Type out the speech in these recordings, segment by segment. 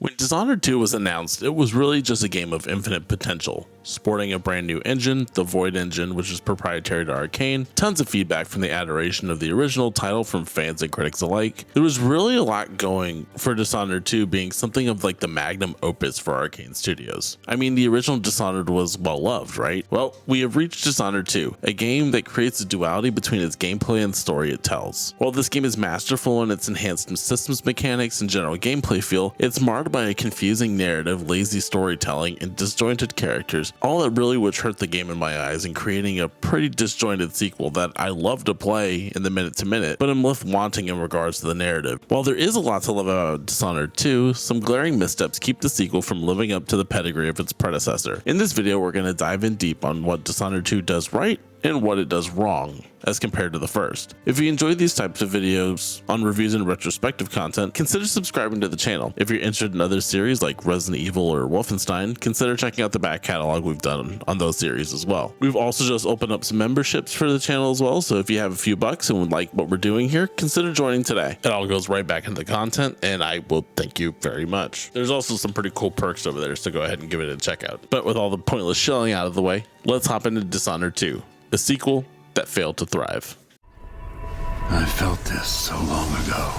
When Dishonored 2 was announced, it was really just a game of infinite potential. Sporting a brand new engine, the Void engine, which is proprietary to Arcane, tons of feedback from the adoration of the original title from fans and critics alike. There was really a lot going for Dishonored 2 being something of like the magnum opus for Arcane Studios. I mean, the original Dishonored was well loved, right? Well, we have reached Dishonored 2, a game that creates a duality between its gameplay and story it tells. While this game is masterful in its enhanced systems mechanics and general gameplay feel, it's marred by a confusing narrative, lazy storytelling, and disjointed characters, all that really which hurt the game in my eyes and creating a pretty disjointed sequel that I love to play in the minute to minute, but I'm left wanting in regards to the narrative. While there is a lot to love about Dishonored 2, some glaring missteps keep the sequel from living up to the pedigree of its predecessor. In this video, we're going to dive in deep on what Dishonored 2 does right and what it does wrong as compared to the first. If you enjoy these types of videos on reviews and retrospective content, consider subscribing to the channel. If you're interested in other series like Resident Evil or Wolfenstein, consider checking out the back catalog we've done on those series as well. We've also just opened up some memberships for the channel as well, so if you have a few bucks and would like what we're doing here, consider joining today. It all goes right back into the content, and I will thank you very much. There's also some pretty cool perks over there, so go ahead and give it a check out. But with all the pointless shelling out of the way, let's hop into Dishonored 2. A sequel that failed to thrive. I felt this so long ago.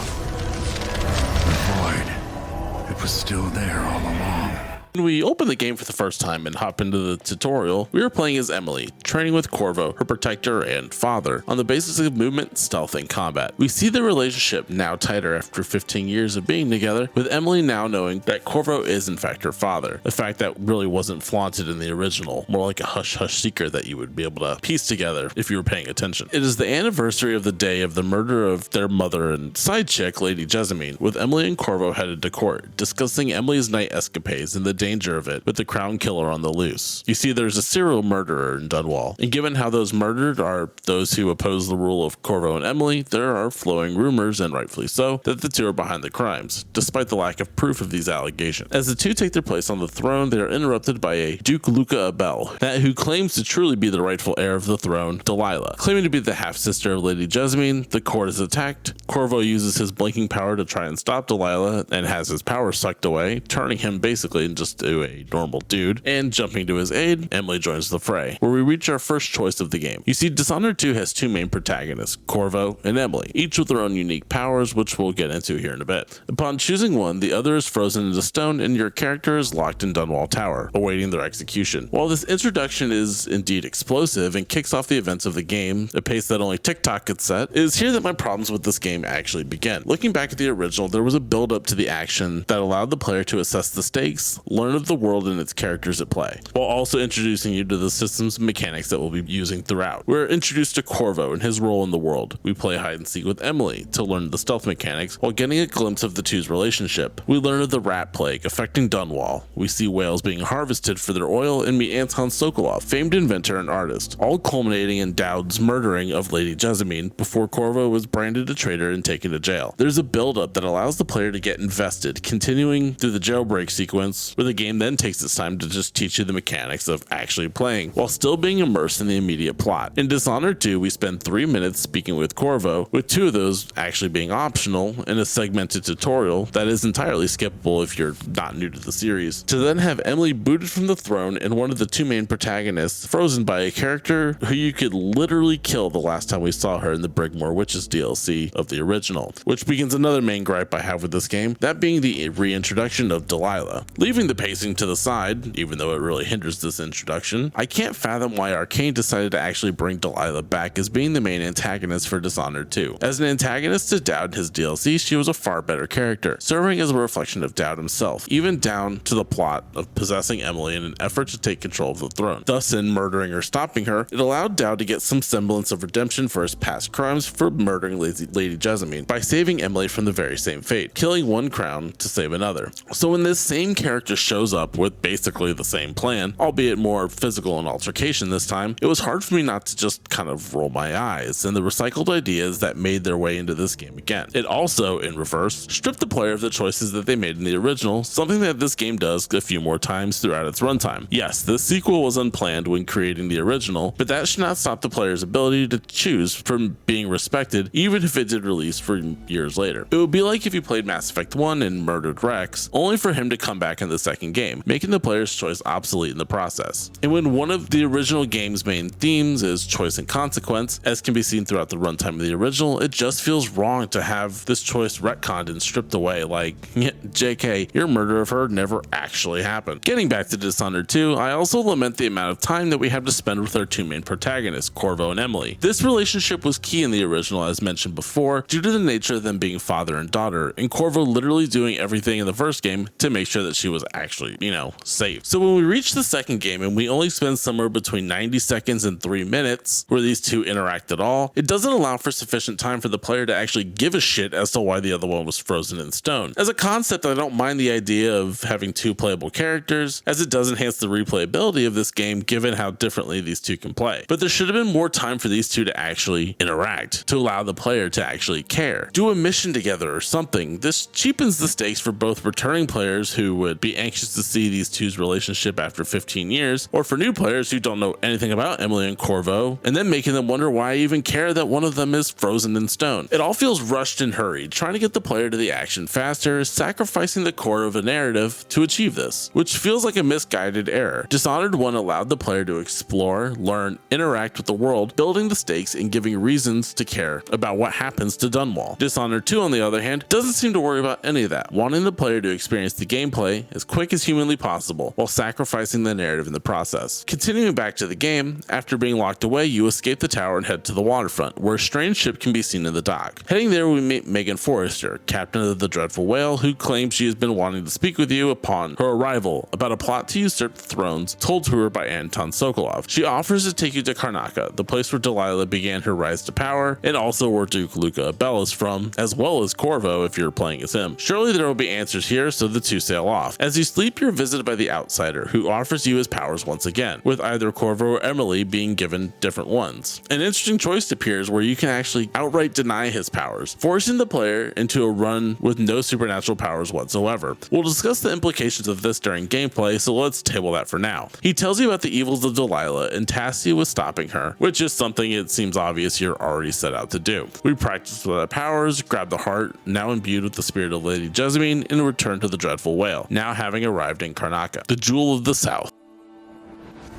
The void. It was still there all along. When we open the game for the first time and hop into the tutorial, we are playing as Emily, training with Corvo, her protector and father, on the basis of movement, stealth, and combat. We see the relationship now tighter after 15 years of being together, with Emily now knowing that Corvo is in fact her father, a fact that really wasn't flaunted in the original, more like a hush-hush secret that you would be able to piece together if you were paying attention. It is the anniversary of the day of the murder of their mother and side chick, Lady Jessamine, with Emily and Corvo headed to court, discussing Emily's night escapades and the danger of it with the crown killer on the loose. You see, there's a serial murderer in Dunwall, and given how those murdered are those who oppose the rule of Corvo and Emily, there are flowing rumors, and rightfully so, that the two are behind the crimes, despite the lack of proof of these allegations. As the two take their place on the throne, they are interrupted by a Duke Luca Abel, that who claims to truly be the rightful heir of the throne, Delilah. Claiming to be the half-sister of Lady Jessamine, the court is attacked. Corvo uses his blinking power to try and stop Delilah, and has his power sucked away, turning him basically just to a normal dude, and jumping to his aid, Emily joins the fray, where we reach our first choice of the game. You see, Dishonored 2 has two main protagonists, Corvo and Emily, each with their own unique powers, which we'll get into here in a bit. Upon choosing one, the other is frozen into stone, and your character is locked in Dunwall Tower, awaiting their execution. While this introduction is indeed explosive and kicks off the events of the game, a pace that only TikTok could set, it is here that my problems with this game actually begin. Looking back at the original, there was a build up to the action that allowed the player to assess the stakes, learn of the world and its characters at play, while also introducing you to the systems and mechanics that we'll be using throughout. We're introduced to Corvo and his role in the world. We play hide and seek with Emily to learn the stealth mechanics while getting a glimpse of the two's relationship. We learn of the rat plague affecting Dunwall. We see whales being harvested for their oil and meet Anton Sokolov, famed inventor and artist, all culminating in Dowd's murdering of Lady Jessamine before Corvo was branded a traitor and taken to jail. There's a build-up that allows the player to get invested, continuing through the jailbreak sequence, where the game then takes its time to just teach you the mechanics of actually playing, while still being immersed in the immediate plot. In Dishonored 2, we spend 3 minutes speaking with Corvo, with 2 of those actually being optional in a segmented tutorial that is entirely skippable if you're not new to the series, to then have Emily booted from the throne and one of the 2 main protagonists frozen by a character who you could literally kill the last time we saw her in the Brigmore Witches DLC of the original, which begins another main gripe I have with this game, that being the reintroduction of Delilah. Leaving the pacing to the side, even though it really hinders this introduction, I can't fathom why Arcane decided to actually bring Delilah back as being the main antagonist for Dishonored 2. As an antagonist to Dowd in his DLC, she was a far better character, serving as a reflection of Dowd himself, even down to the plot of possessing Emily in an effort to take control of the throne. Thus, in murdering or stopping her, it allowed Dowd to get some semblance of redemption for his past crimes for murdering Lady Jessamine by saving Emily from the very same fate, killing one crown to save another. So when this same character shows up with basically the same plan, albeit more physical and altercation this time, it was hard for me not to just kind of roll my eyes and the recycled ideas that made their way into this game again. It also, in reverse, stripped the player of the choices that they made in the original, something that this game does a few more times throughout its runtime. Yes, this sequel was unplanned when creating the original, but that should not stop the player's ability to choose from being respected, even if it did release for years later. It would be like if you played Mass Effect 1 and murdered Rex, only for him to come back in the second game, making the player's choice obsolete in the process. And when one of the original game's main themes is choice and consequence, as can be seen throughout the runtime of the original, it just feels wrong to have this choice retconned and stripped away like, JK, your murder of her never actually happened. Getting back to Dishonored 2, I also lament the amount of time that we have to spend with our two main protagonists, Corvo and Emily. This relationship was key in the original, as mentioned before, due to the nature of them being father and daughter, and Corvo literally doing everything in the first game to make sure that she was actually, safe. So when we reach the second game and we only spend somewhere between 90 seconds and 3 minutes where these two interact at all, it doesn't allow for sufficient time for the player to actually give a shit as to why the other one was frozen in stone. As a concept, I don't mind the idea of having two playable characters, as it does enhance the replayability of this game given how differently these two can play. But there should have been more time for these two to actually interact, to allow the player to actually care. Do a mission together or something. This cheapens the stakes for both returning players who would be anxious to see these two's relationship after 15 years, or for new players who don't know anything about Emily and Corvo, and then making them wonder why I even care that one of them is frozen in stone. It all feels rushed and hurried, trying to get the player to the action faster, sacrificing the core of a narrative to achieve this, which feels like a misguided error. Dishonored 1 allowed the player to explore, learn, interact with the world, building the stakes and giving reasons to care about what happens to Dunwall. Dishonored 2, on the other hand, doesn't seem to worry about any of that, wanting the player to experience the gameplay as quick as humanly possible while sacrificing the narrative in the process. Continuing back to the game, after being locked away, you escape the tower and head to the waterfront, where a strange ship can be seen in the dock. Heading there, we meet Megan Forrester, captain of the Dreadful Whale, who claims she has been wanting to speak with you upon her arrival about a plot to usurp the thrones told to her by Anton Sokolov. She offers to take you to Karnaka, the place where Delilah began her rise to power, and also where Duke Luca Abel is from, as well as Corvo if you're playing as him. Surely there will be answers here, so the two sail off. As you sleep, you're visited by the Outsider, who offers you his powers once again, with either Corvo or Emily being given different ones. An interesting choice appears where you can actually outright deny his powers, forcing the player into a run with no supernatural powers whatsoever. We'll discuss the implications of this during gameplay, so let's table that for now. He tells you about the evils of Delilah and tasks you with stopping her, which is something it seems obvious you're already set out to do. We practice with our powers, grab the heart, now imbued with the spirit of Lady Jessamine, and return to the Dreadful Whale, now having arrived in Karnaka, the Jewel of the South.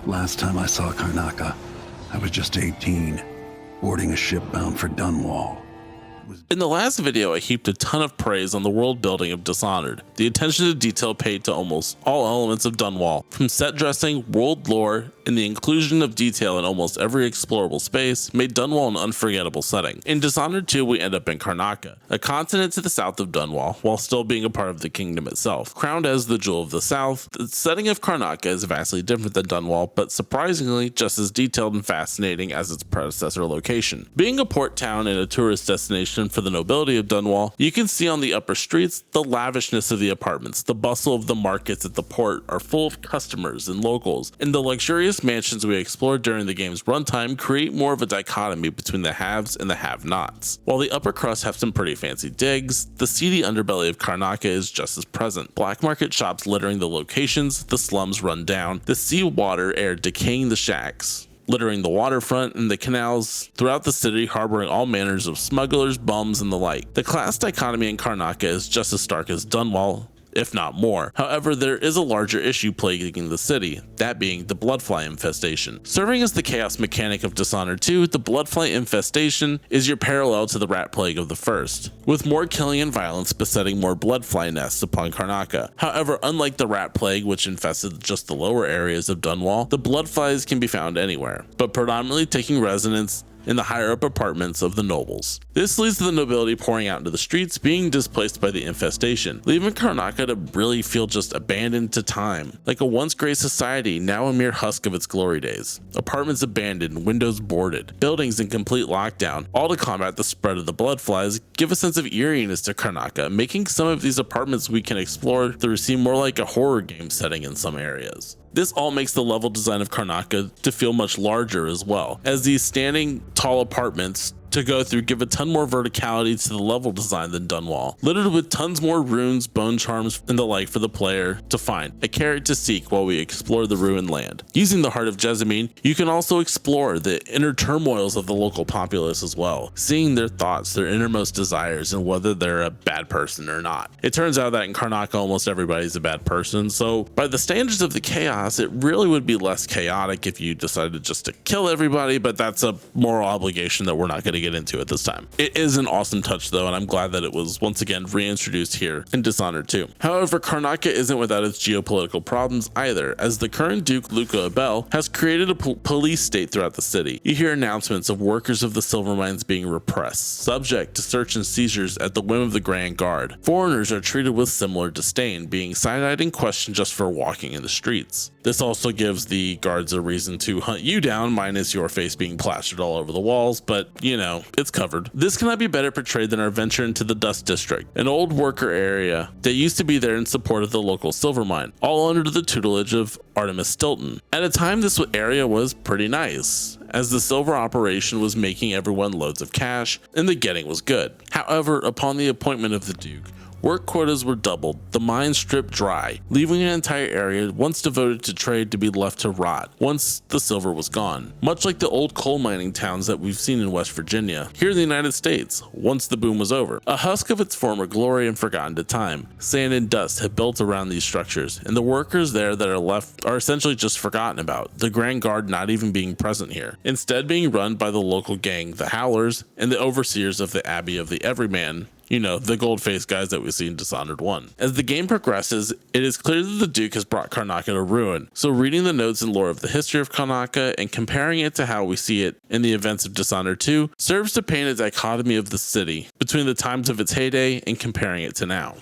Last time I saw Karnaka, I was just 18, boarding a ship bound for Dunwall. In the last video, I heaped a ton of praise on the world building of Dishonored, the attention to detail paid to almost all elements of Dunwall, from set dressing, world lore, and the inclusion of detail in almost every explorable space made Dunwall an unforgettable setting. In Dishonored 2, we end up in Karnaka, a continent to the south of Dunwall, while still being a part of the kingdom itself. Crowned as the Jewel of the South, the setting of Karnaka is vastly different than Dunwall, but surprisingly just as detailed and fascinating as its predecessor location. Being a port town and a tourist destination for the nobility of Dunwall, you can see on the upper streets the lavishness of the apartments, the bustle of the markets at the port are full of customers and locals, and the luxurious mansions we explored during the game's runtime create more of a dichotomy between the haves and the have-nots. While the upper crust have some pretty fancy digs, the seedy underbelly of Karnaka is just as present. Black market shops littering the locations, the slums run down, the seawater air decaying the shacks, littering the waterfront and the canals throughout the city, harboring all manners of smugglers, bums, and the like. The class dichotomy in Karnaka is just as stark as Dunwall, if not more. However, there is a larger issue plaguing the city, that being the bloodfly infestation. Serving as the chaos mechanic of Dishonored 2, the bloodfly infestation is your parallel to the rat plague of the first, with more killing and violence besetting more bloodfly nests upon Karnaka. However, unlike the rat plague, which infested just the lower areas of Dunwall, the bloodflies can be found anywhere, but predominantly taking residence in the higher up apartments of the nobles. This leads to the nobility pouring out into the streets, being displaced by the infestation, leaving Karnaka to really feel just abandoned to time, like a once great society, now a mere husk of its glory days. Apartments abandoned, windows boarded, buildings in complete lockdown, all to combat the spread of the blood flies, give a sense of eeriness to Karnaka, making some of these apartments we can explore through seem more like a horror game setting in some areas. This all makes the level design of Karnaka to feel much larger as well, as these standing tall apartments to go through give a ton more verticality to the level design than Dunwall, littered with tons more runes, bone charms, and the like for the player to find, a carrot to seek while we explore the ruined land. Using the Heart of Jessamine, you can also explore the inner turmoils of the local populace as well, seeing their thoughts, their innermost desires, and whether they're a bad person or not. It turns out that in Karnaka almost everybody's a bad person, so by the standards of the chaos, it really would be less chaotic if you decided just to kill everybody, but that's a moral obligation that we're not going to get into at this time. It is an awesome touch though, and I'm glad that it was once again reintroduced here in Dishonored 2. However, Karnaka isn't without its geopolitical problems either, as the current Duke Luca Abel has created a police state throughout the city. You hear announcements of workers of the silver mines being repressed, subject to search and seizures at the whim of the Grand Guard. Foreigners are treated with similar disdain, being side-eyed and questioned just for walking in the streets. This also gives the guards a reason to hunt you down, minus your face being plastered all over the walls, but you know, it's covered. This cannot be better portrayed than our venture into the Dust District, an old worker area that used to be there in support of the local silver mine, all under the tutelage of Artemis Stilton. At a time, this area was pretty nice, as the silver operation was making everyone loads of cash, and the getting was good. However, upon the appointment of the Duke, work quotas were doubled, the mine stripped dry, leaving an entire area once devoted to trade to be left to rot once the silver was gone. Much like the old coal mining towns that we've seen in West Virginia, here in the United States, once the boom was over. A husk of its former glory and forgotten to time. Sand and dust have built around these structures, and the workers there that are left are essentially just forgotten about, the Grand Guard not even being present here, instead being run by the local gang, the Howlers, and the overseers of the Abbey of the Everyman. You know, the gold-faced guys that we see in Dishonored 1. As the game progresses, it is clear that the Duke has brought Karnaka to ruin, so reading the notes and lore of the history of Karnaka and comparing it to how we see it in the events of Dishonored 2 serves to paint a dichotomy of the city between the times of its heyday and comparing it to now.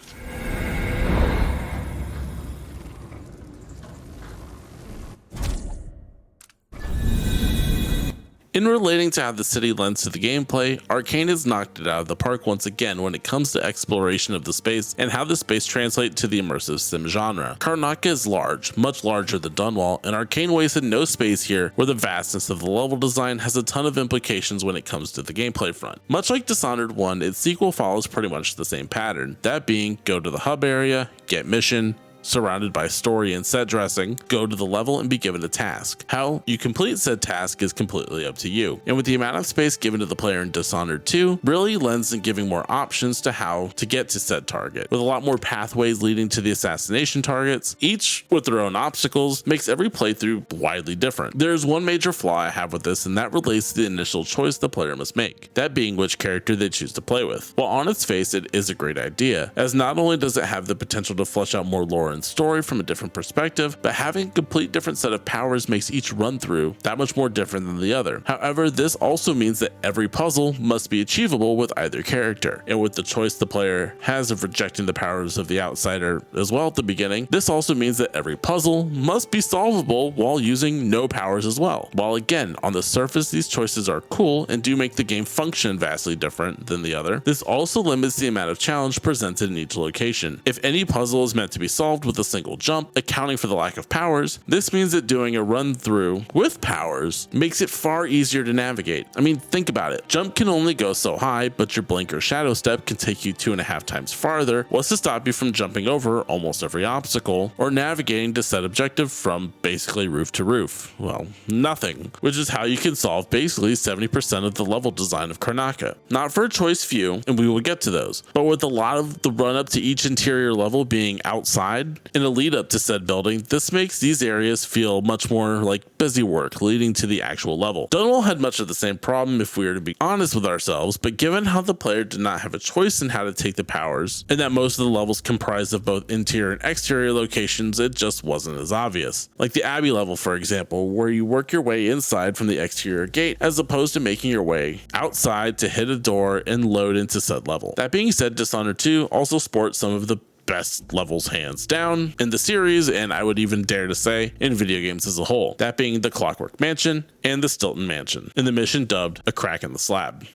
In relating to how the city lends to the gameplay, Arcane has knocked it out of the park once again when it comes to exploration of the space and how the space translates to the immersive sim genre. Karnaka is large, much larger than Dunwall, and Arcane wasted no space here where the vastness of the level design has a ton of implications when it comes to the gameplay front. Much like Dishonored 1, its sequel follows pretty much the same pattern, that being go to the hub area, get mission, surrounded by story and set dressing, go to the level and be given a task. How you complete said task is completely up to you, and with the amount of space given to the player in Dishonored 2, really lends in giving more options to how to get to said target, with a lot more pathways leading to the assassination targets, each with their own obstacles, makes every playthrough widely different. There is one major flaw I have with this, and that relates to the initial choice the player must make, that being which character they choose to play with. While on its face it is a great idea, as not only does it have the potential to flesh out more lore and story from a different perspective, but having a complete different set of powers makes each run through that much more different than the other. However, this also means that every puzzle must be achievable with either character, and with the choice the player has of rejecting the powers of the outsider as well at the beginning, this also means that every puzzle must be solvable while using no powers as well. While again, on the surface these choices are cool and do make the game function vastly different than the other, this also limits the amount of challenge presented in each location. If any puzzle is meant to be solved with a single jump, accounting for the lack of powers, this means that doing a run through with powers makes it far easier to navigate. I mean, think about it. Jump can only go so high, but your blink or shadow step can take you 2.5 times farther. What's to stop you from jumping over almost every obstacle or navigating to set objective from basically roof to roof? Well, nothing, which is how you can solve basically 70% of the level design of Karnaka. Not for a choice few, and we will get to those, but with a lot of the run up to each interior level being outside, Instead, in a lead up to said building, this makes these areas feel much more like busy work leading to the actual level. Dunwall had much of the same problem if we were to be honest with ourselves, but given how the player did not have a choice in how to take the powers, and that most of the levels comprised of both interior and exterior locations, it just wasn't as obvious. Like the Abbey level, for example, where you work your way inside from the exterior gate as opposed to making your way outside to hit a door and load into said level. That being said, Dishonored 2 also sports some of the best levels hands down in the series, and I would even dare to say in video games as a whole, that being the Clockwork Mansion and the Stilton Mansion, in the mission dubbed A Crack in the Slab.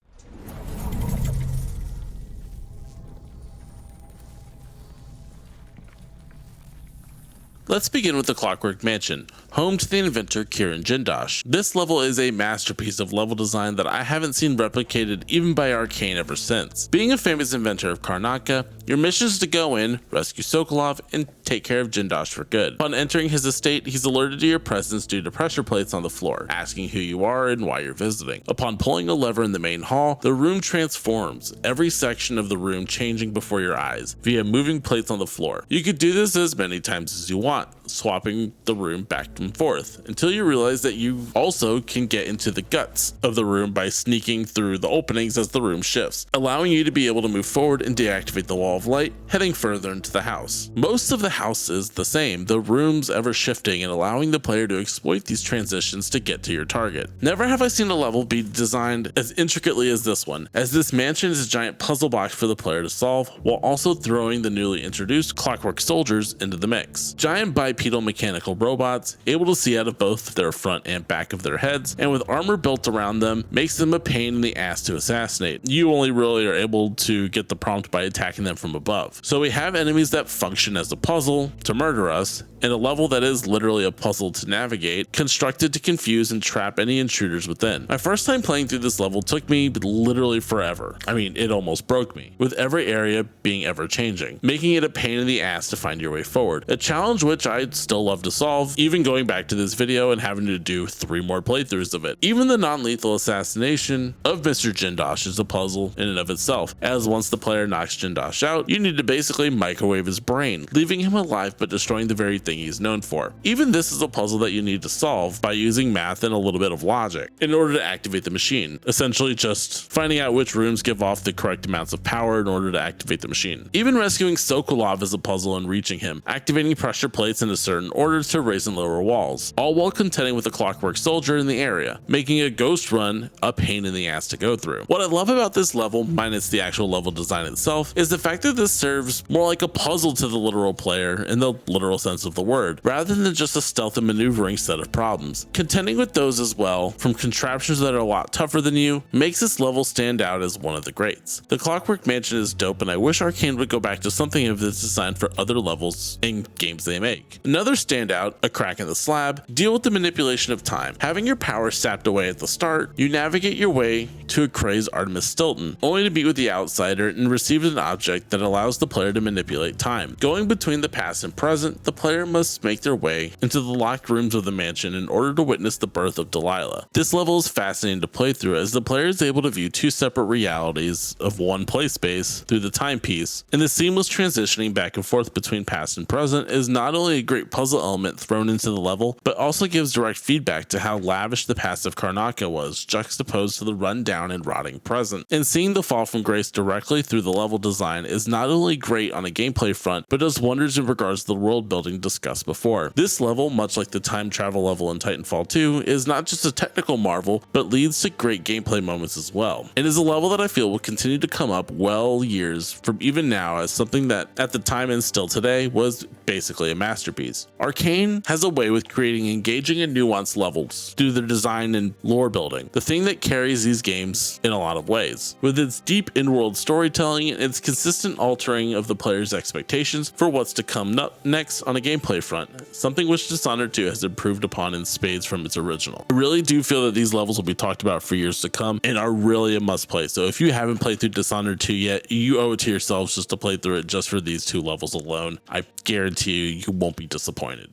Let's begin with the Clockwork Mansion, home to the inventor Kiran Jindosh. This level is a masterpiece of level design that I haven't seen replicated even by Arcane ever since. Being a famous inventor of Karnaka, your mission is to go in, rescue Sokolov, and take care of Jindosh for good. Upon entering his estate, he's alerted to your presence due to pressure plates on the floor, asking who you are and why you're visiting. Upon pulling a lever in the main hall, the room transforms, every section of the room changing before your eyes, via moving plates on the floor. You could do this as many times as you want, swapping the room back and forth, until you realize that you also can get into the guts of the room by sneaking through the openings as the room shifts, allowing you to be able to move forward and deactivate the wall of light, heading further into the house. Most of the house is the same, the rooms ever shifting and allowing the player to exploit these transitions to get to your target. Never have I seen a level be designed as intricately as this one, as this mansion is a giant puzzle box for the player to solve, while also throwing the newly introduced Clockwork soldiers into the mix. Giant bipedal mechanical robots, able to see out of both their front and back of their heads, and with armor built around them, makes them a pain in the ass to assassinate. You only really are able to get the prompt by attacking them from above. So we have enemies that function as a puzzle to murder us, and a level that is literally a puzzle to navigate, constructed to confuse and trap any intruders within. My first time playing through this level took me literally forever. I mean, it almost broke me, with every area being ever changing, making it a pain in the ass to find your way forward. A challenge which I'd still love to solve, even going back to this video and having to do 3 more playthroughs of it. Even the non-lethal assassination of Mr. Jindosh is a puzzle in and of itself, as once the player knocks Jindosh out, you need to basically microwave his brain, leaving him alive but destroying the very thing he's known for. Even this is a puzzle that you need to solve by using math and a little bit of logic in order to activate the machine, essentially just finding out which rooms give off the correct amounts of power in order to activate the machine. Even rescuing Sokolov is a puzzle in reaching him, activating pressure plates in a certain order to raise and lower walls, all while contending with a Clockwork soldier in the area, making a ghost run a pain in the ass to go through. What I love about this level, minus the actual level design itself, is the fact that this serves more like a puzzle to the literal player in the literal sense of the word, rather than just a stealth and maneuvering set of problems. Contending with those as well, from contraptions that are a lot tougher than you, makes this level stand out as one of the greats. The Clockwork Mansion is dope, and I wish Arcane would go back to something of this design for other levels in games they make. Another standout, A Crack in the Slab, deal with the manipulation of time. Having your power sapped away at the start, you navigate your way to a crazed Artemis Stilton, only to meet with the outsider and receive an object that allows the player to manipulate time. Going between the past and present, the player must make their way into the locked rooms of the mansion in order to witness the birth of Delilah. This level is fascinating to play through, as the player is able to view 2 separate realities of one play space through the timepiece, and the seamless transitioning back and forth between past and present is not only a great puzzle element thrown into the level, but also gives direct feedback to how lavish the past of Karnaka was, juxtaposed to the run-down and rotting present. And seeing the fall from grace directly through the level design is not only great on a gameplay front, but does wonders in regards to the world building discussed before. This level, much like the time travel level in Titanfall 2, is not just a technical marvel, but leads to great gameplay moments as well. It is a level that I feel will continue to come up well years from even now as something that at the time and still today was basically a masterpiece. Arcane has a way with creating engaging and nuanced levels through their design and lore building, the thing that carries these games in a lot of ways. With its deep in-world storytelling and its consistent altering of the player's expectations for what's to come next on a gameplay front, something which Dishonored 2 has improved upon in spades from its original. I really do feel that these levels will be talked about for years to come and are really a must play, so if you haven't played through Dishonored 2 yet, you owe it to yourselves just to play through it just for these 2 levels alone. I guarantee you won't be disappointed.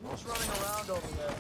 What's running around over there?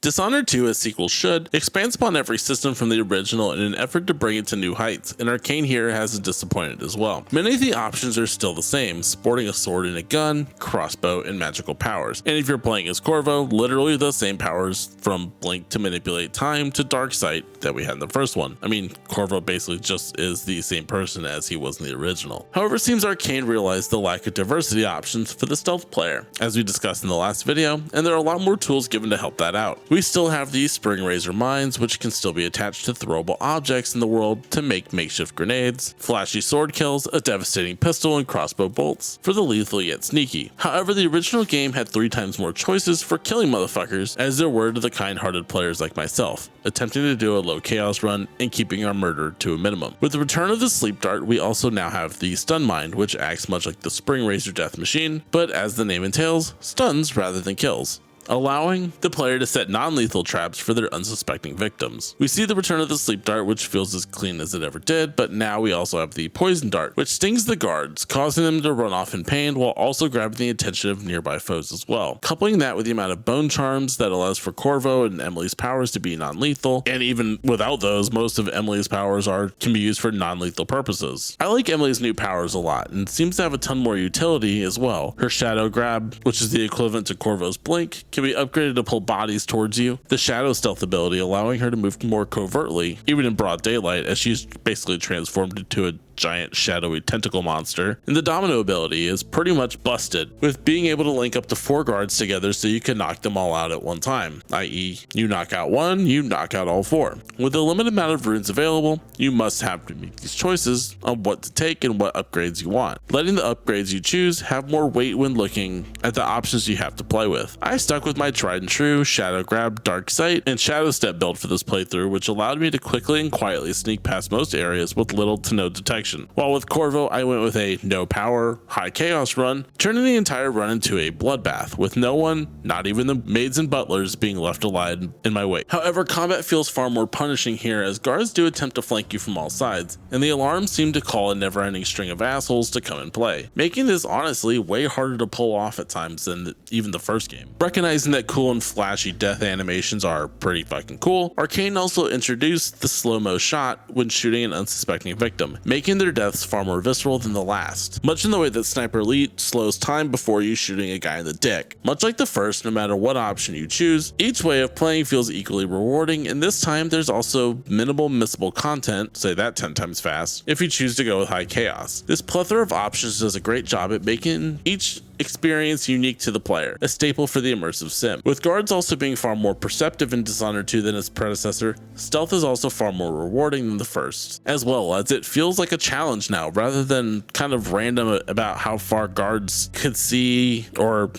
Dishonored 2, as sequels should, expands upon every system from the original in an effort to bring it to new heights, and Arcane here hasn't disappointed as well. Many of the options are still the same, sporting a sword and a gun, crossbow, and magical powers. And if you're playing as Corvo, literally the same powers from blink to manipulate time to dark sight that we had in the first one. I mean, Corvo basically just is the same person as he was in the original. However, it seems Arcane realized the lack of diversity options for the stealth player, as we discussed in the last video, and there are a lot more tools given to help that out. We still have these spring razor mines, which can still be attached to throwable objects in the world to make makeshift grenades, flashy sword kills, a devastating pistol, and crossbow bolts for the lethal yet sneaky. However, the original game had 3 times more choices for killing motherfuckers as there were to the kind-hearted players like myself, attempting to do a low chaos run and keeping our murder to a minimum. With the return of the sleep dart, we also now have the stun mine, which acts much like the spring razor death machine, but as the name entails, stuns rather than kills, allowing the player to set non-lethal traps for their unsuspecting victims. We see the return of the sleep dart, which feels as clean as it ever did, but now we also have the poison dart, which stings the guards, causing them to run off in pain while also grabbing the attention of nearby foes as well. Coupling that with the amount of bone charms that allows for Corvo and Emily's powers to be non-lethal, and even without those, most of Emily's powers can be used for non-lethal purposes. I like Emily's new powers a lot, and seems to have a ton more utility as well. Her shadow grab, which is the equivalent to Corvo's blink, can be upgraded to pull bodies towards you. The shadow stealth ability allowing her to move more covertly, even in broad daylight, as she's basically transformed into a giant shadowy tentacle monster. And the domino ability is pretty much busted, with being able to link up to 4 guards together so you can knock them all out at one time, i.e. you knock out one, you knock out all 4. With a limited amount of runes available, you must have to make these choices on what to take and what upgrades you want, letting the upgrades you choose have more weight when looking at the options you have to play with. I stuck with my tried and true shadow grab, dark sight, and shadow step build for this playthrough, which allowed me to quickly and quietly sneak past most areas with little to no detection. While with Corvo, I went with a no power, high chaos run, turning the entire run into a bloodbath, with no one, not even the maids and butlers, being left alive in my wake. However, combat feels far more punishing here, as guards do attempt to flank you from all sides, and the alarms seem to call a never-ending string of assholes to come and play, making this honestly way harder to pull off at times than even the first game. Recognizing that cool and flashy death animations are pretty fucking cool, Arcane also introduced the slow-mo shot when shooting an unsuspecting victim, making their deaths far more visceral than the last, much in the way that Sniper Elite slows time before you shooting a guy in the dick. Much like the first, no matter what option you choose, each way of playing feels equally rewarding, and this time there's also minimal missable content, say that 10 times fast, if you choose to go with high chaos. This plethora of options does a great job at making each experience unique to the player, a staple for the immersive sim. With guards also being far more perceptive in Dishonored 2 than its predecessor, stealth is also far more rewarding than the first, as well as it feels like a challenge now rather than kind of random about how far guards could see, or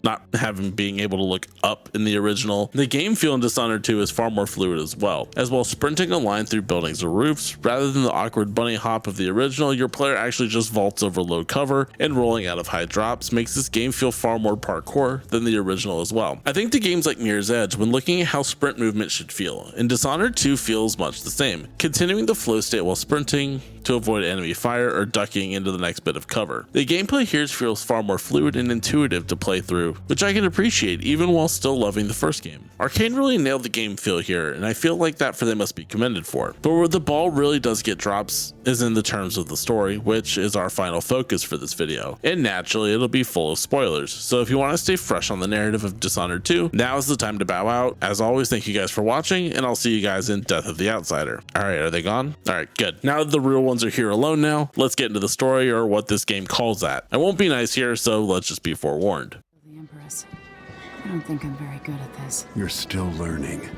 not having being able to look up in the original. The game feel in Dishonored 2 is far more fluid as well sprinting a line through buildings or roofs rather than the awkward bunny hop of the original. Your player actually just vaults over low cover, and rolling out of high drops makes this game feel far more parkour than the original as well. I think the games like Mirror's Edge, when looking at how sprint movement should feel, and Dishonored 2 feels much the same, continuing the flow state while sprinting to avoid enemy fire or ducking into the next bit of cover. The gameplay here feels far more fluid and intuitive to play through, which I can appreciate even while still loving the first game. Arcane really nailed the game feel here, and I feel like that for them must be commended for. But where the ball really does get drops is in the terms of the story, which is our final focus for this video. And naturally, it'll be full of spoilers, so if you want to stay fresh on the narrative of Dishonored 2, now is the time to bow out. As always, thank you guys for watching, and I'll see you guys in Death of the Outsider. Alright, are they gone? Alright, good. Now that the real ones are here alone now, let's get into the story, or what this game calls that. I won't be nice here, so let's just be forewarned. The Empress. I don't think I'm very good at this. You're still learning.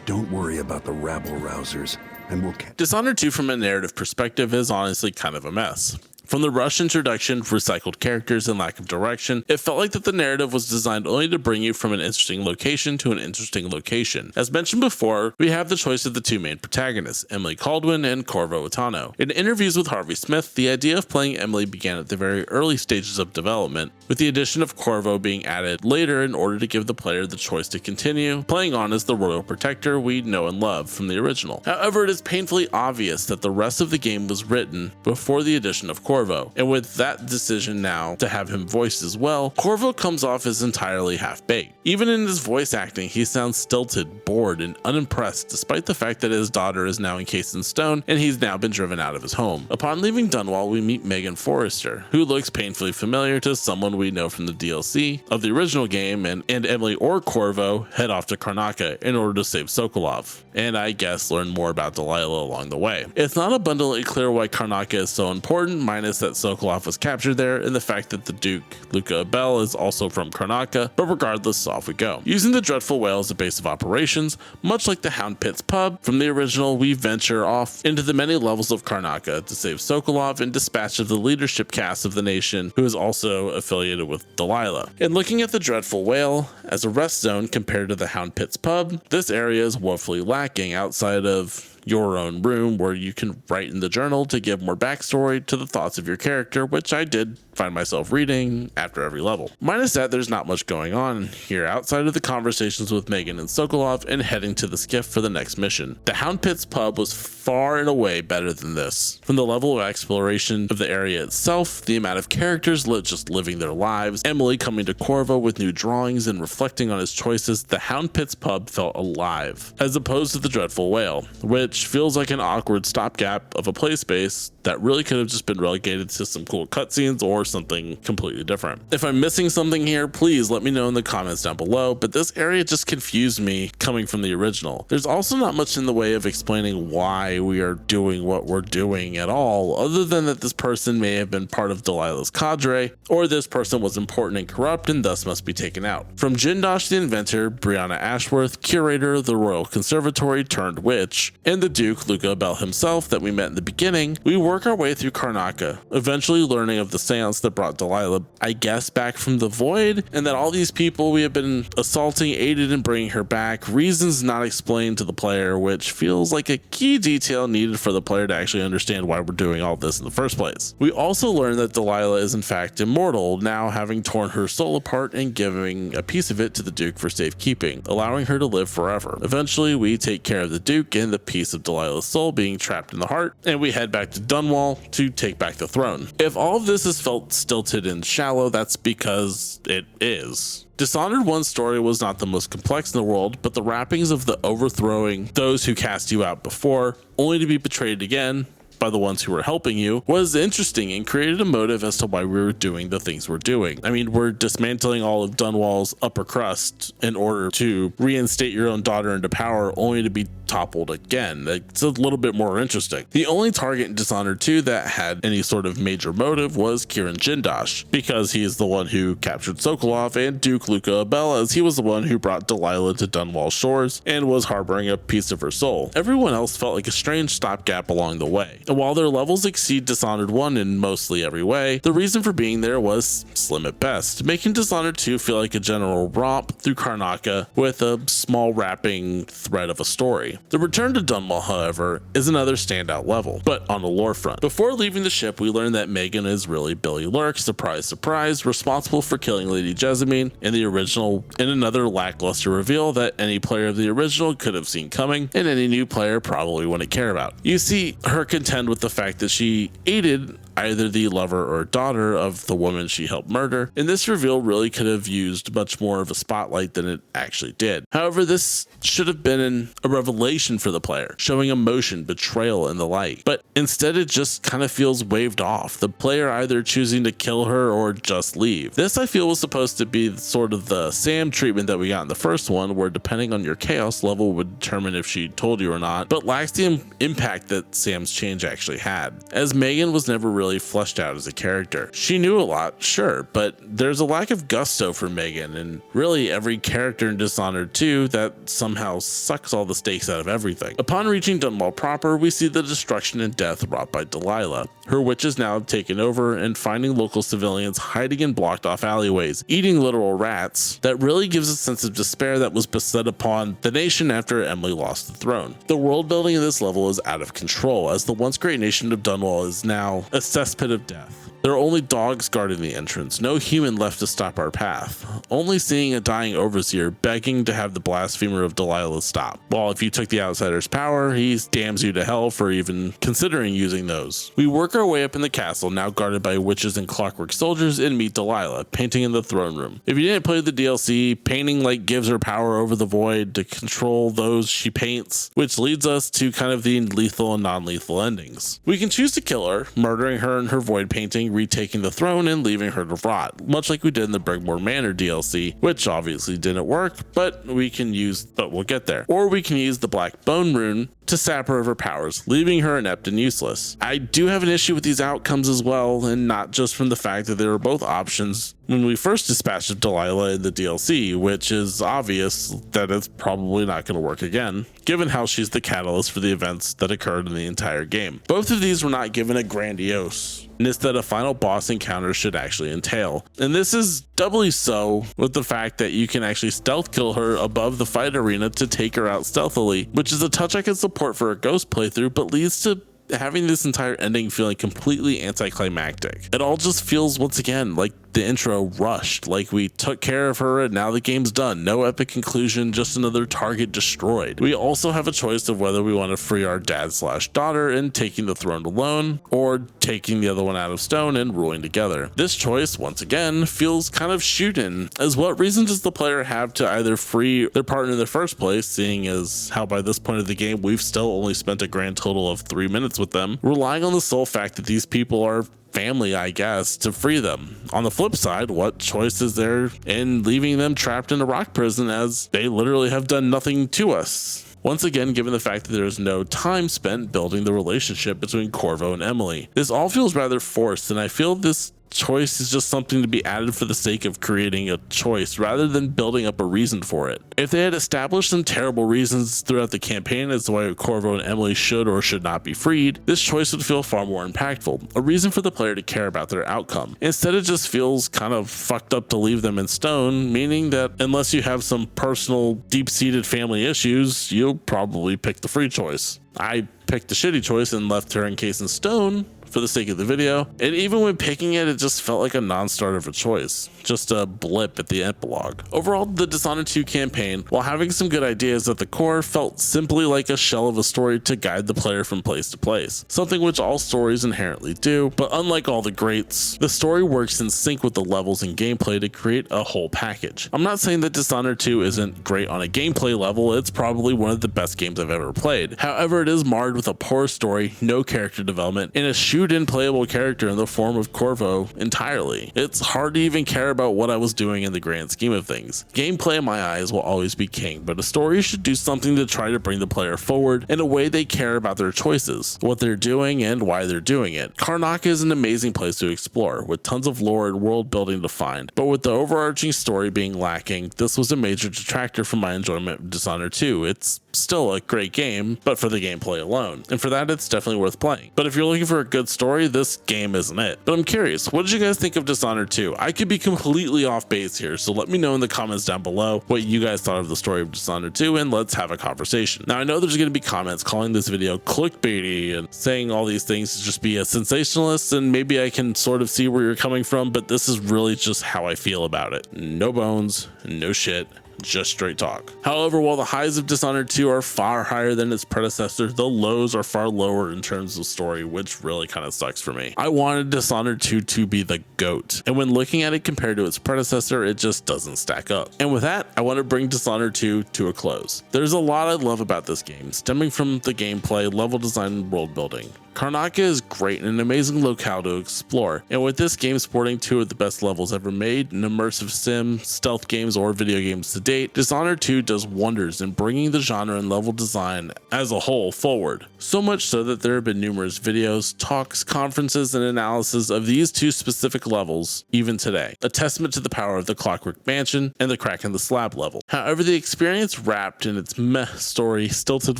Don't worry about the rabble-rousers, and we'll catch... Dishonored 2 from a narrative perspective is honestly kind of a mess. From the rushed introduction, recycled characters, and lack of direction, it felt like that the narrative was designed only to bring you from an interesting location to an interesting location. As mentioned before, we have the choice of the 2 main protagonists, Emily Kaldwin and Corvo Attano. In interviews with Harvey Smith, the idea of playing Emily began at the very early stages of development, with the addition of Corvo being added later in order to give the player the choice to continue playing on as the royal protector we know and love from the original. However, it is painfully obvious that the rest of the game was written before the addition of Corvo, Corvo, and with that decision now to have him voiced as well, Corvo comes off as entirely half-baked. Even in his voice acting, he sounds stilted, bored, and unimpressed despite the fact that his daughter is now encased in stone and he's now been driven out of his home. Upon leaving Dunwall, we meet Megan Forrester, who looks painfully familiar to someone we know from the DLC of the original game, and Emily or Corvo head off to Karnaka in order to save Sokolov, and I guess learn more about Delilah along the way. It's not abundantly clear why Karnaka is so important, minus that Sokolov was captured there and the fact that the Duke, Luca Abel, is also from Karnaka, but regardless, off we go. Using the Dreadful Whale as a base of operations, much like the Hound Pit's pub from the original, we venture off into the many levels of Karnaka to save Sokolov and dispatch of the leadership cast of the nation, who is also affiliated with Delilah. And looking at the Dreadful Whale as a rest zone compared to the Hound Pit's pub, this area is woefully lacking outside of your own room where you can write in the journal to give more backstory to the thoughts of your character, which I did find myself reading after every level. Minus that, there's not much going on here outside of the conversations with Megan and Sokolov and heading to the skiff for the next mission. The Hound Pit's pub was far and away better than this. From the level of exploration of the area itself, the amount of characters just living their lives, Emily coming to Corvo with new drawings and reflecting on his choices, the Hound Pit's pub felt alive, as opposed to the Dreadful Whale, which feels like an awkward stopgap of a play space that really could have just been relegated to some cool cutscenes or something completely different. If I'm missing something here, please let me know in the comments down below, but this area just confused me coming from the original. There's also not much in the way of explaining why we are doing what we're doing at all, other than that this person may have been part of Delilah's cadre, or this person was important and corrupt and thus must be taken out. From Jindosh the inventor, Brianna Ashworth, curator of the Royal Conservatory turned witch, and the Duke Luca Abel himself that we met in the beginning, we work our way through Karnaka, eventually learning of the seance that brought Delilah, I guess, back from the void, and that all these people we have been assaulting aided in bringing her back, reasons not explained to the player, which feels like a key detail needed for the player to actually understand why we're doing all this in the first place. We also learn that Delilah is in fact immortal, now having torn her soul apart and giving a piece of it to the Duke for safekeeping, allowing her to live forever. Eventually, we take care of the Duke and the piece of Delilah's soul being trapped in the heart, and we head back to Dunwall to take back the throne. If all of this has felt stilted and shallow, that's because it is. Dishonored 1's story was not the most complex in the world, but the wrappings of the overthrowing those who cast you out before, only to be betrayed again by the ones who were helping you, was interesting and created a motive as to why we were doing the things we're doing. I mean, we're dismantling all of Dunwall's upper crust in order to reinstate your own daughter into power, only to be toppled again. It's a little bit more interesting. The only target in Dishonored 2 that had any sort of major motive was Kirin Jindosh, because he is the one who captured Sokolov, and Duke Luca Abel, as he was the one who brought Delilah to Dunwall shores and was harboring a piece of her soul. Everyone else felt like a strange stopgap along the way. And while their levels exceed Dishonored 1 in mostly every way, the reason for being there was slim at best, making Dishonored 2 feel like a general romp through Karnaka with a small wrapping thread of a story. The return to Dunwall, however, is another standout level, but on the lore front. Before leaving the ship, we learn that Megan is really Billy Lurk, surprise surprise, responsible for killing Lady Jessamine in the original, in another lackluster reveal that any player of the original could have seen coming, and any new player probably wouldn't care about. You see her contend with the fact that she aided either the lover or daughter of the woman she helped murder, and this reveal really could have used much more of a spotlight than it actually did. However, this should have been a revelation for the player, showing emotion, betrayal, and the like, but instead it just kind of feels waved off, the player either choosing to kill her or just leave. This, I feel, was supposed to be sort of the Sam treatment that we got in the first one, where depending on your chaos level would determine if she told you or not, but lacks the impact that Sam's change actually had, as Megan was never really fleshed out as a character. She knew a lot, sure, but there's a lack of gusto for Megan, and really every character in Dishonored 2 that somehow sucks all the stakes out of everything. Upon reaching Dunwall proper, we see the destruction and death wrought by Delilah. Her witches now have taken over and finding local civilians hiding in blocked off alleyways, eating literal rats. That really gives a sense of despair that was beset upon the nation after Emily lost the throne. The world building in this level is out of control, as the once great nation of Dunwall is now a cesspit of death. The There are only dogs guarding the entrance, no human left to stop our path. Only seeing a dying overseer begging to have the blasphemer of Delilah stop. Well, if you took the outsider's power, he damns you to hell for even considering using those. We work our way up in the castle, now guarded by witches and clockwork soldiers, and meet Delilah, painting in the throne room. If you didn't play the DLC, painting like gives her power over the void to control those she paints, which leads us to kind of the lethal and non-lethal endings. We can choose to kill her, murdering her in her void painting, retaking the throne, and leaving her to rot, much like we did in the Brigmore Manor DLC, which obviously didn't work, but we'll get there. Or we can use the Black Bone Rune to sap her of her powers, leaving her inept and useless. I do have an issue with these outcomes as well, and not just from the fact that they were both options when we first dispatched Delilah in the DLC, which is obvious that it's probably not going to work again, given how she's the catalyst for the events that occurred in the entire game. Both of these were not given a grandioseness that a final boss encounter should actually entail, and this is doubly so with the fact that you can actually stealth kill her above the fight arena to take her out stealthily, which is a touch I can support for a ghost playthrough, but leads to having this entire ending feeling completely anticlimactic. It all just feels, once again, like the intro rushed, like we took care of her and now the game's done. No epic conclusion, just another target destroyed. We also have a choice of whether we want to free our dad/daughter and taking the throne alone, or taking the other one out of stone and ruling together. This choice, once again, feels kind of shootin', as what reason does the player have to either free their partner in the first place, seeing as how by this point of the game we've still only spent a grand total of 3 minutes with them, relying on the sole fact that these people are family, I guess, to free them. On the flip side, what choice is there in leaving them trapped in a rock prison, as they literally have done nothing to us? Once again, given the fact that there is no time spent building the relationship between Corvo and Emily. This all feels rather forced, and I feel this choice is just something to be added for the sake of creating a choice rather than building up a reason for it. If they had established some terrible reasons throughout the campaign as to why Corvo and Emily should or should not be freed, this choice would feel far more impactful, a reason for the player to care about their outcome. Instead, it just feels kind of fucked up to leave them in stone, meaning that unless you have some personal deep-seated family issues, you'll probably pick the free choice. I picked the shitty choice and left her encased in stone for the sake of the video, and even when picking it, it just felt like a non-starter of a choice, just a blip at the epilogue. Overall, the Dishonored 2 campaign, while having some good ideas at the core, felt simply like a shell of a story to guide the player from place to place, something which all stories inherently do, but unlike all the greats, the story works in sync with the levels and gameplay to create a whole package. I'm not saying that Dishonored 2 isn't great on a gameplay level, it's probably one of the best games I've ever played. However, it is marred with a poor story, no character development, and a shoot-in playable character in the form of Corvo entirely. It's hard to even care about what I was doing in the grand scheme of things. Gameplay in my eyes will always be king, but a story should do something to try to bring the player forward in a way they care about their choices, what they're doing, and why they're doing it. Karnaka is an amazing place to explore, with tons of lore and world building to find, but with the overarching story being lacking, this was a major detractor from my enjoyment of Dishonored 2. It's still a great game, but for the gameplay alone, and for that it's definitely worth playing. But if you're looking for a good story, this game isn't it. But I'm curious, what did you guys think of Dishonored 2? I could be completely off base here, so let me know in the comments down below what you guys thought of the story of Dishonored 2, and let's have a conversation. Now, I know there's going to be comments calling this video clickbaity and saying all these things to just be a sensationalist, and maybe I can sort of see where you're coming from, but this is really just how I feel about it. No bones, no shit, just straight talk. However, while the highs of Dishonored 2 are far higher than its predecessor, the lows are far lower in terms of story, which really kind of sucks for me. I wanted Dishonored 2 to be the GOAT, and when looking at it compared to its predecessor, it just doesn't stack up. And with that, I want to bring Dishonored 2 to a close. There's a lot I love about this game, stemming from the gameplay, level design, and world building. Karnaka is great and an amazing locale to explore, and with this game sporting 2 of the best levels ever made in immersive sim, stealth games, or video games to date, Dishonored 2 does wonders in bringing the genre and level design as a whole forward. So much so that there have been numerous videos, talks, conferences, and analysis of these two specific levels even today, a testament to the power of the Clockwork Mansion and the Crack in the Slab level. However, the experience wrapped in its meh story, stilted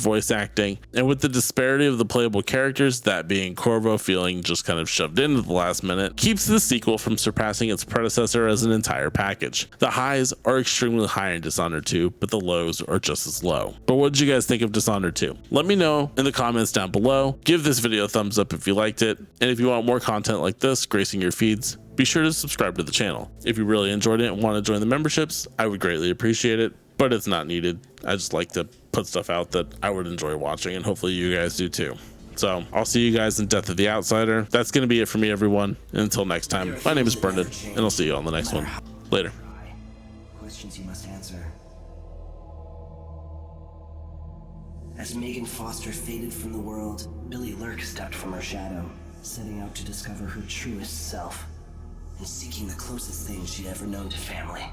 voice acting, and with the disparity of the playable characters, that being Corvo feeling just kind of shoved in at the last minute, keeps the sequel from surpassing its predecessor as an entire package. The highs are extremely high in Dishonored 2, but the lows are just as low. But what did you guys think of Dishonored 2? Let me know in the comments down below. Give this video a thumbs up if you liked it, and if you want more content like this gracing your feeds, be sure to subscribe to the channel. If you really enjoyed it and want to join the memberships, I would greatly appreciate it, but it's not needed. I just like to put stuff out that I would enjoy watching, and hopefully you guys do too. So I'll see you guys in Death of the Outsider. That's going to be it for me, everyone. And until next time, my name is Brendan, and I'll see you on the next one. Later. Questions you must answer. As Megan Foster faded from the world, Billy Lurk stepped from her shadow, setting out to discover her truest self, and seeking the closest thing she'd ever known to family.